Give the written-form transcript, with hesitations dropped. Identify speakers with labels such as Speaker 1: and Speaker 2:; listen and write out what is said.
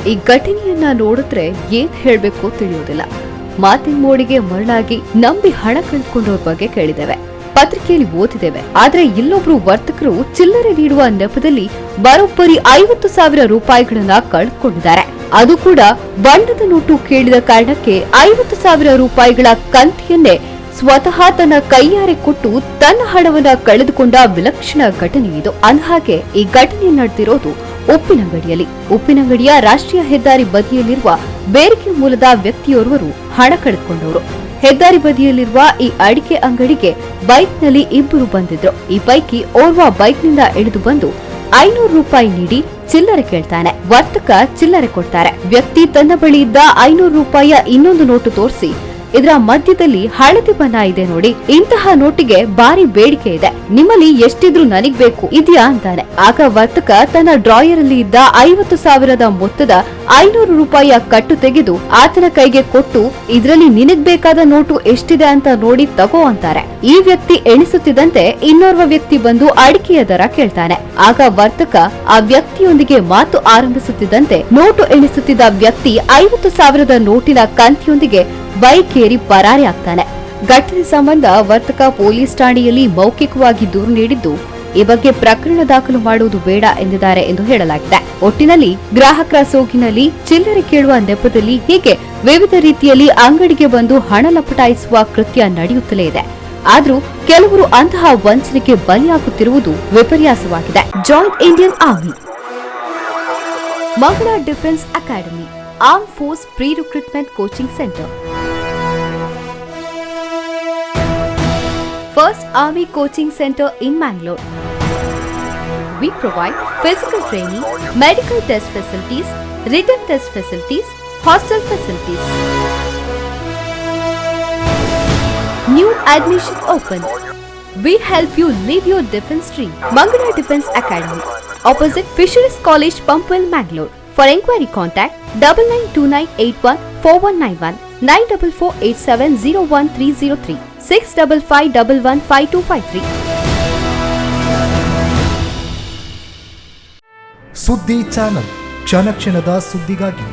Speaker 1: ಈ ಘಟನೆಯನ್ನ ನೋಡಿದ್ರೆ ಏನ್ ಹೇಳ್ಬೇಕು ತಿಳಿಯೋದಿಲ್ಲ. ಮಾತಿನ ಮೋಡಿಗೆ ಮರಳಾಗಿ ನಂಬಿ ಹಣ ಕಳ್ಕೊಂಡವ್ರ ಬಗ್ಗೆ ಕೇಳಿದ್ದೇವೆ, ಪತ್ರಿಕೆಯಲ್ಲಿ ಓದಿದ್ದೇವೆ. ಆದ್ರೆ ಇಲ್ಲೊಬ್ರು ವರ್ತಕರು ಚಿಲ್ಲರೆ ನೀಡುವ ನೆಪದಲ್ಲಿ ಬರೋಬ್ಬರಿ 50,000 ರೂಪಾಯಿಗಳನ್ನ ಕಳೆದುಕೊಂಡಿದ್ದಾರೆ. ಅದು ಕೂಡ ಬಣ್ಣದ ನೋಟು ಕೇಳಿದ ಕಾರಣಕ್ಕೆ 50,000 ರೂಪಾಯಿಗಳ ಕಂತಿಯನ್ನೇ ಸ್ವತಃ ತನ್ನ ಕೈಯಾರೆ ಕೊಟ್ಟು ತನ್ನ ಹಣವನ್ನ ಕಳೆದುಕೊಂಡ ವಿಲಕ್ಷಣ ಘಟನೆ ಇದು. ಅಂದಹಾಗೆ ಈ ಘಟನೆ ನಡೆದಿರೋದು ಉಪ್ಪಿನಂಗಡಿಯಲ್ಲಿ. ಉಪ್ಪಿನಂಗಡಿಯ ರಾಷ್ಟ್ರೀಯ ಹೆದ್ದಾರಿ ಬದಿಯಲ್ಲಿರುವ ಬೇರಿಕೆ ಮೂಲದ ವ್ಯಕ್ತಿಯೋರ್ವರು ಹಣ ಕಳೆದುಕೊಂಡವರು. ಹೆದ್ದಾರಿ ಬದಿಯಲ್ಲಿರುವ ಈ ಅಡಿಕೆ ಅಂಗಡಿಗೆ ಬೈಕ್ನಲ್ಲಿ ಇಬ್ಬರು ಬಂದಿದ್ರು. ಈ ಪೈಕಿ ಓರ್ವ ಬೈಕ್ನಿಂದ ಇಳಿದು ಬಂದು 500 ರೂಪಾಯಿ ನೀಡಿ ಚಿಲ್ಲರೆ ಕೇಳ್ತಾನೆ. ವರ್ತಕ ಚಿಲ್ಲರೆ ಕೊಡ್ತಾರೆ. ವ್ಯಕ್ತಿ ತನ್ನ ಬಳಿ ಇದ್ದ 500 ರೂಪಾಯಿಯ ಇನ್ನೊಂದು ನೋಟು ತೋರಿಸಿ, ಇದರ ಮಧ್ಯದಲ್ಲಿ ಹಳದಿ ಬಣ್ಣ ಇದೆ ನೋಡಿ, ಇಂತಹ ನೋಟಿಗೆ ಭಾರಿ ಬೇಡಿಕೆ ಇದೆ, ನಿಮ್ಮಲ್ಲಿ ಎಷ್ಟಿದ್ರು ನನಗ್ ಬೇಕು ಇದೆಯಾ ಅಂತಾನೆ. ಆಗ ವರ್ತಕ ತನ್ನ ಡ್ರಾಯರ್ ಅಲ್ಲಿ ಇದ್ದ 50,000 ಮೊತ್ತದ 500 ರೂಪಾಯಿಯ ಕಟ್ಟು ತೆಗೆದು ಆತನ ಕೈಗೆ ಕೊಟ್ಟು, ಇದರಲ್ಲಿ ನಿನಗ್ ಬೇಕಾದ ನೋಟು ಎಷ್ಟಿದೆ ಅಂತ ನೋಡಿ ತಗೋ ಅಂತಾರೆ. ಈ ವ್ಯಕ್ತಿ ಎಣಿಸುತ್ತಿದ್ದಂತೆ ಇನ್ನೋರ್ವ ವ್ಯಕ್ತಿ ಬಂದು ಅಡಿಕೆಯ ದರ ಕೇಳ್ತಾನೆ. ಆಗ ವರ್ತಕ ಆ ವ್ಯಕ್ತಿಯೊಂದಿಗೆ ಮಾತು ಆರಂಭಿಸುತ್ತಿದ್ದಂತೆ ನೋಟು ಎಣಿಸುತ್ತಿದ್ದ ವ್ಯಕ್ತಿ 50,000 ನೋಟಿನ ಕಂತಿಯೊಂದಿಗೆ ಬೈಕ್ ಏರಿ ಪರಾರಿ ಆಗ್ತಾನೆ. ಘಟನೆ ಸಂಬಂಧ ವರ್ತಕ ಪೊಲೀಸ್ ಠಾಣೆಯಲ್ಲಿ ಮೌಖಿಕವಾಗಿ ದೂರು ನೀಡಿದ್ದು, ಈ ಬಗ್ಗೆ ಪ್ರಕರಣ ದಾಖಲು ಮಾಡುವುದು ಬೇಡ ಎಂದಿದ್ದಾರೆ ಎಂದು ಹೇಳಲಾಗಿದೆ. ಒಟ್ಟಿನಲ್ಲಿ ಗ್ರಾಹಕರ ಸೋಗಿನಲ್ಲಿ ಚಿಲ್ಲರೆ ಕೇಳುವ ನೆಪದಲ್ಲಿ ಹೀಗೆ ವಿವಿಧ ರೀತಿಯಲ್ಲಿ ಅಂಗಡಿಗೆ ಬಂದು ಹಣ ಲಪಟಾಯಿಸುವ ಕೃತ್ಯ ನಡೆಯುತ್ತಲೇ ಇದೆ. ಆದ್ರೂ ಕೆಲವರು ಅಂತಹ ವಂಚನೆಗೆ ಬಲಿಯಾಗುತ್ತಿರುವುದು ವಿಪರ್ಯಾಸವಾಗಿದೆ. Join Indian army, Mangaluru defence academy, arm force pre recruitment coaching centre. First Army Coaching Center in Mangalore. We provide physical training, medical test facilities, written test facilities, hostel facilities. New admission open. We help you live your defense dream. Mangalore Defense Academy, opposite Fisheries College, Pampal, Mangalore. For inquiry contact 9929814191 9448701 655115253.
Speaker 2: ಸುದ್ದಿ channel, ಕ್ಷಣ ಕ್ಷಣದ ಸುದ್ದಿಗಾಗಿ.